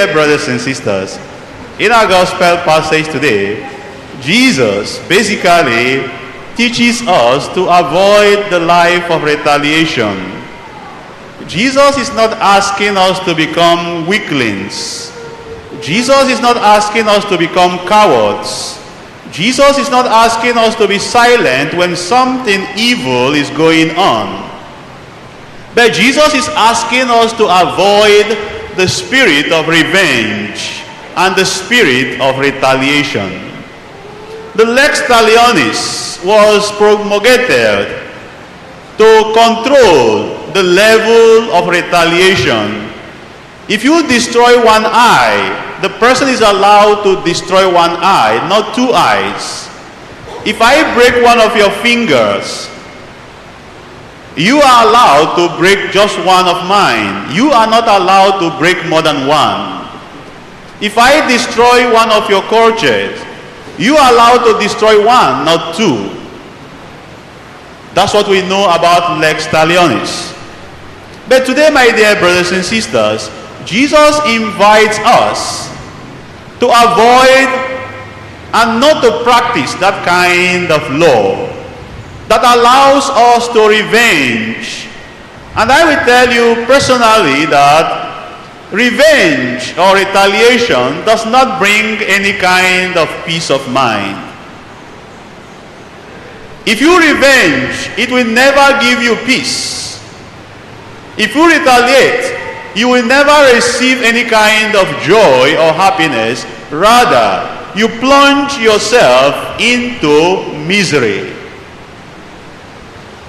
dear brothers and sisters, in our gospel passage today, Jesus basically teaches us to avoid the life of retaliation. Jesus is not asking us to become weaklings. Jesus is not asking us to become cowards. Jesus is not asking us to be silent when something evil is going on. But Jesus is asking us to avoid the spirit of revenge and the spirit of retaliation. The lex talionis was promulgated to control the level of retaliation. If you destroy one eye, the person is allowed to destroy one eye, not two eyes. If I break one of your fingers, you are allowed to break just one of mine. You are not allowed to break more than one. If I destroy one of your crutches, you are allowed to destroy one, not two. That's what we know about lex talionis. But today, my dear brothers and sisters, Jesus invites us to avoid and not to practice that kind of law that allows us to revenge. And I will tell you personally that revenge or retaliation does not bring any kind of peace of mind. If you revenge, it will never give you peace. If you retaliate, you will never receive any kind of joy or happiness. Rather, you plunge yourself into misery.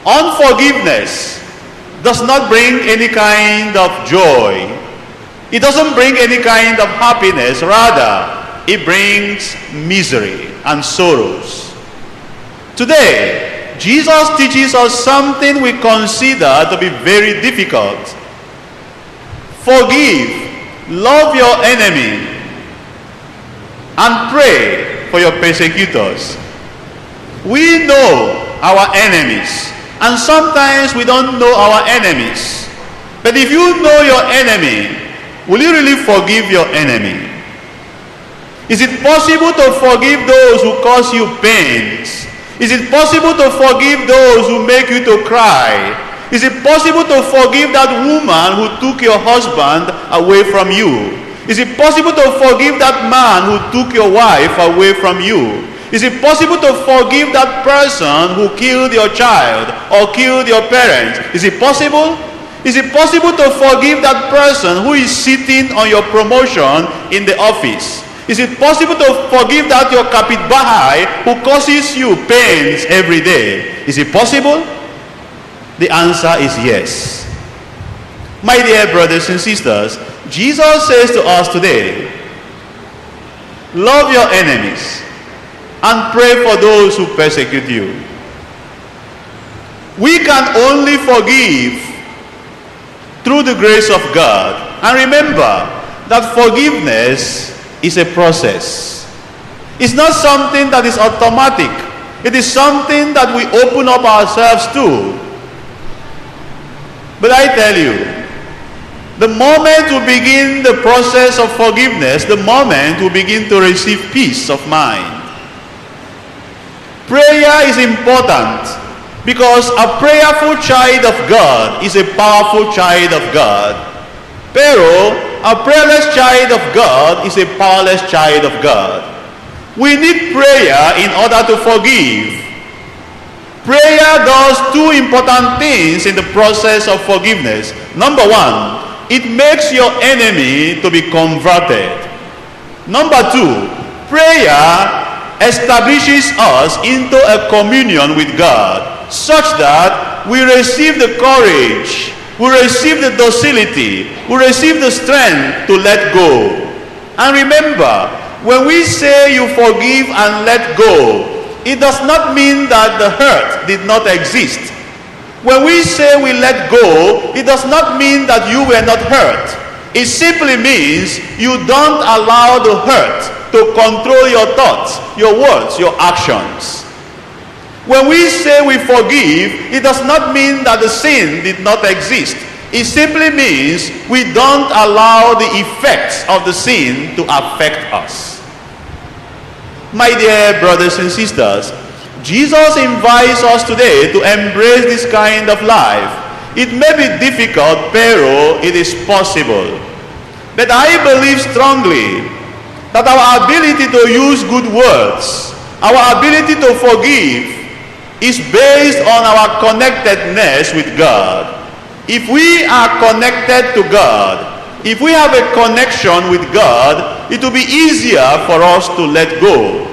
Unforgiveness does not bring any kind of joy. It doesn't bring any kind of happiness. Rather, it brings misery and sorrows. Today, Jesus teaches us something we consider to be very difficult. Forgive, love your enemy, and pray for your persecutors. We know our enemies, and sometimes we don't know our enemies. But if you know your enemy, will you really forgive your enemy? Is it possible to forgive those who cause you pains? Is it possible to forgive those who make you to cry? Is it possible to forgive that woman who took your husband away from you? Is it possible to forgive that man who took your wife away from you? Is it possible to forgive that person who killed your child or killed your parents? Is it possible? Is it possible to forgive that person who is sitting on your promotion in the office? Is it possible to forgive that your kapitbahay who causes you pains every day? Is it possible? The answer is yes. My dear brothers and sisters, Jesus says to us today, love your enemies and pray for those who persecute you. We can only forgive through the grace of God. And remember that forgiveness is a process. It's not something that is automatic. It is something that we open up ourselves to. But I tell you, the moment we begin the process of forgiveness, the moment we begin to receive peace of mind. Prayer is important because a prayerful child of God is a powerful child of God. Pero a prayerless child of God is a powerless child of God. We need prayer in order to forgive. Prayer does two important things in the process of forgiveness. Number one, it makes your enemy to be converted. Number two, prayer establishes us into a communion with God such that we receive the courage, we receive the docility, we receive the strength to let go. And remember, when we say you forgive and let go, it does not mean that the hurt did not exist. When we say we let go, it does not mean that you were not hurt. It simply means you don't allow the hurt to control your thoughts, your words, your actions. When we say we forgive, it does not mean that the sin did not exist. It simply means we don't allow the effects of the sin to affect us. My dear brothers and sisters, Jesus invites us today to embrace this kind of life. It may be difficult, pero it is possible. But I believe strongly that our ability to use good words, our ability to forgive, is based on our connectedness with God. If we are connected to God, if we have a connection with God, it will be easier for us to let go.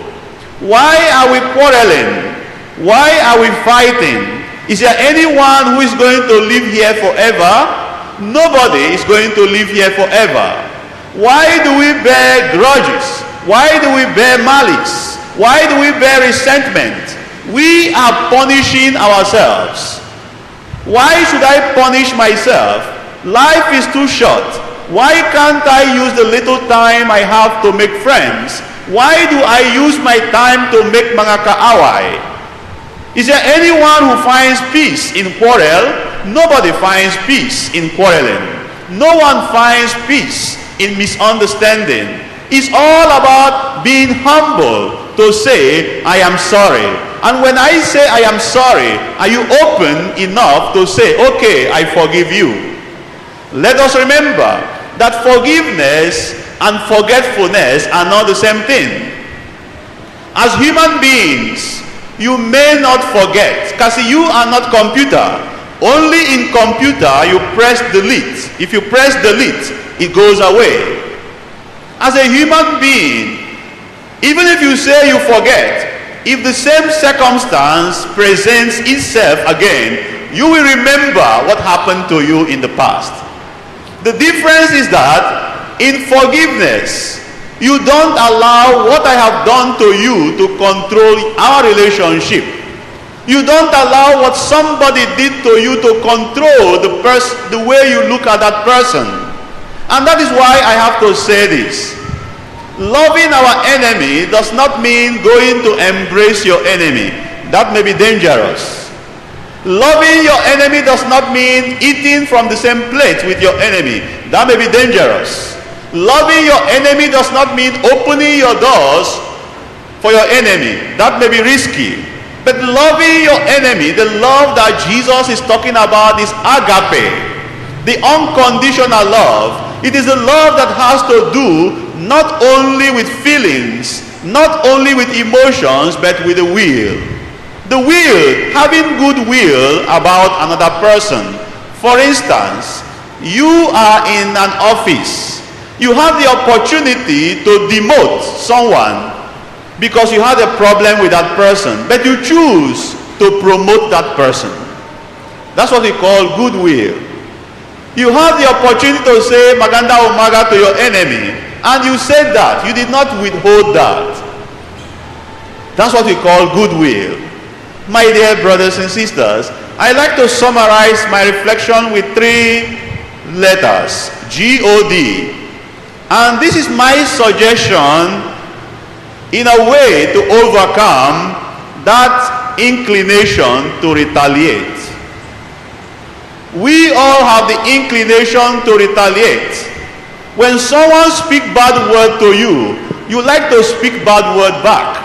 Why are we quarreling? Why are we fighting? Is there anyone who is going to live here forever? Nobody is going to live here forever. Why do we bear grudges? Why do we bear malice? Why do we bear resentment? We are punishing ourselves. Why should I punish myself? Life is too short. Why can't I use the little time I have to make friends? Why do I use my time to make mga kaaway? Is there anyone who finds peace in quarrel? Nobody finds peace in quarreling. No one finds peace in misunderstanding. It's all about being humble to say, I am sorry. And when I say I am sorry, are you open enough to say, okay, I forgive you? Let us remember that forgiveness and forgetfulness are not the same thing. As human beings, you may not forget, because you are not computer. Only in computer you press delete. If you press delete, it goes away. As a human being, even if you say you forget, if the same circumstance presents itself again, you will remember what happened to you in the past. The difference is that in forgiveness, you don't allow what I have done to you to control our relationship. You don't allow what somebody did to you to control the way you look at that person. And that is why I have to say this. Loving our enemy does not mean going to embrace your enemy. That may be dangerous. Loving your enemy does not mean eating from the same plate with your enemy. That may be dangerous. Loving your enemy does not mean opening your doors for your enemy. That may be risky. But loving your enemy, the love that Jesus is talking about, is agape, the unconditional love. It is a love that has to do not only with feelings, not only with emotions, but with the will. The will, having good will about another person. For instance, you are in an office. You have the opportunity to demote someone because you had a problem with that person, but you choose to promote that person. That's what we call goodwill. You have the opportunity to say maganda umaga to your enemy, and you said that. You did not withhold that. That's what we call goodwill. My dear brothers and sisters, I like to summarize my reflection with 3 letters. G-O-D. And this is my suggestion in a way to overcome that inclination to retaliate. We all have the inclination to retaliate. When someone speaks bad word to you, you like to speak bad word back.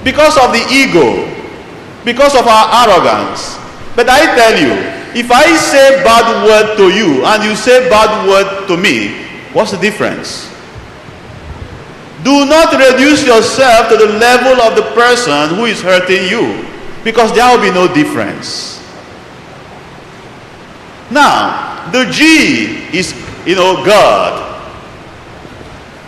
Because of the ego, because of our arrogance. But I tell you, if I say bad word to you and you say bad word to me, what's the difference? Do not reduce yourself to the level of the person who is hurting you, because there will be no difference. Now, the G is, God.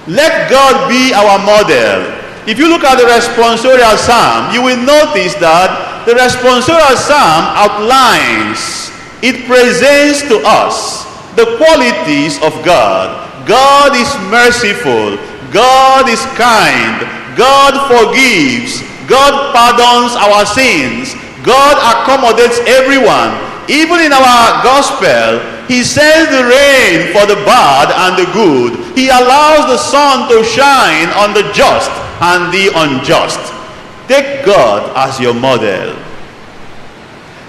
Let God be our model. If you look at the responsorial psalm, you will notice that the responsorial psalm outlines, it presents to us the qualities of God. God is merciful. God is kind. God forgives. God pardons our sins. God accommodates everyone. Even in our gospel, he sends the rain for the bad and the good. He allows the sun to shine on the just and the unjust. Take God as your model.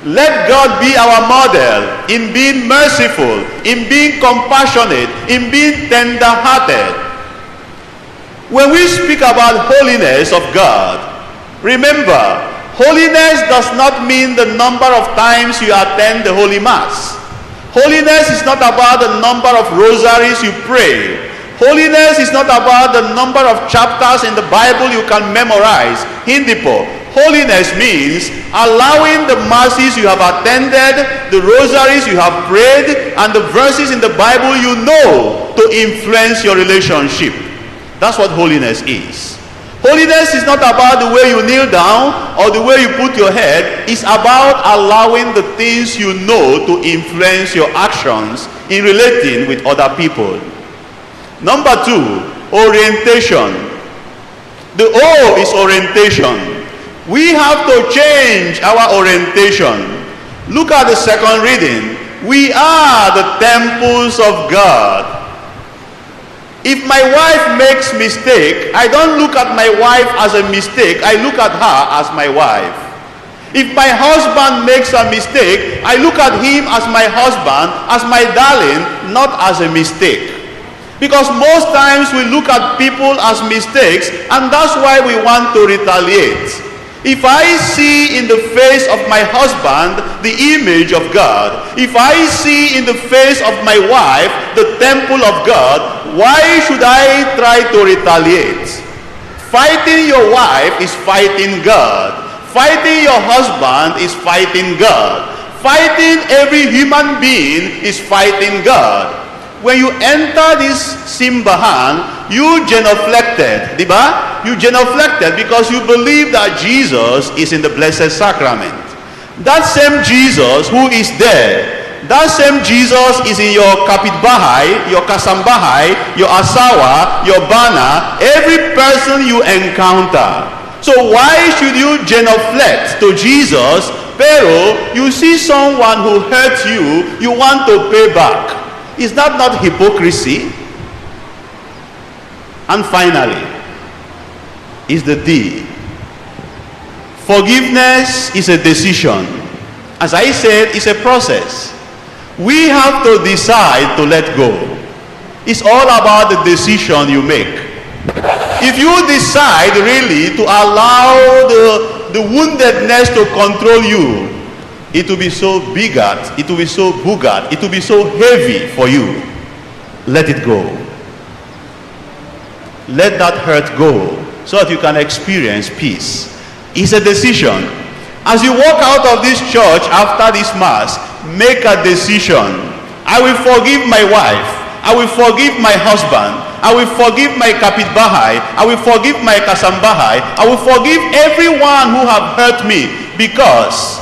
Let God be our model in being merciful, in being compassionate, in being tender-hearted. When we speak about holiness of God, remember, holiness does not mean the number of times you attend the Holy Mass. Holiness is not about the number of rosaries you pray. Holiness is not about the number of chapters in the Bible you can memorize. Hindipo. Holiness means allowing the masses you have attended, the rosaries you have prayed, and the verses in the Bible you know to influence your relationship. That's what holiness is. Holiness is not about the way you kneel down or the way you put your head. It's about allowing the things you know to influence your actions in relating with other people. Number 2, orientation. The O is orientation. We have to change our orientation. Look at the second reading. We are the temples of God. If my wife makes mistake, I don't look at my wife as a mistake. I look at her as my wife. If my husband makes a mistake, I look at him as my husband, as my darling, not as a mistake. Because most times we look at people as mistakes, and that's why we want to retaliate. If I see in the face of my husband the image of God, if I see in the face of my wife the temple of God, why should I try to retaliate? Fighting your wife is fighting God. Fighting your husband is fighting God. Fighting every human being is fighting God. When you enter this simbahan, you genuflected, diba? You genuflected because you believe that Jesus is in the Blessed Sacrament. That same Jesus who is there, that same Jesus is in your kapitbahay, your kasambahay, your asawa, your bana, every person you encounter. So why should you genuflect to Jesus, pero you see someone who hurt you, you want to pay back? Is that not hypocrisy? And finally, is the D. Forgiveness is a decision. As I said, it's a process. We have to decide to let go. It's all about the decision you make. If you decide really to allow the woundedness to control you, it will be so bigot, it will be so buggered, it will be so heavy for you. Let it go. Let that hurt go so that you can experience peace. It's a decision. As you walk out of this church after this mass, make a decision. I will forgive my wife. I will forgive my husband. I will forgive my kapitbahay. I will forgive my kasambahay. I will forgive everyone who have hurt me, because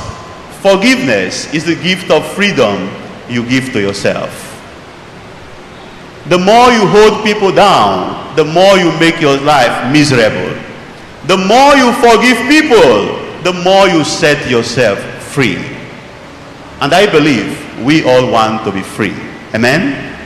forgiveness is the gift of freedom you give to yourself. The more you hold people down, the more you make your life miserable. The more you forgive people, the more you set yourself free. And I believe we all want to be free. Amen?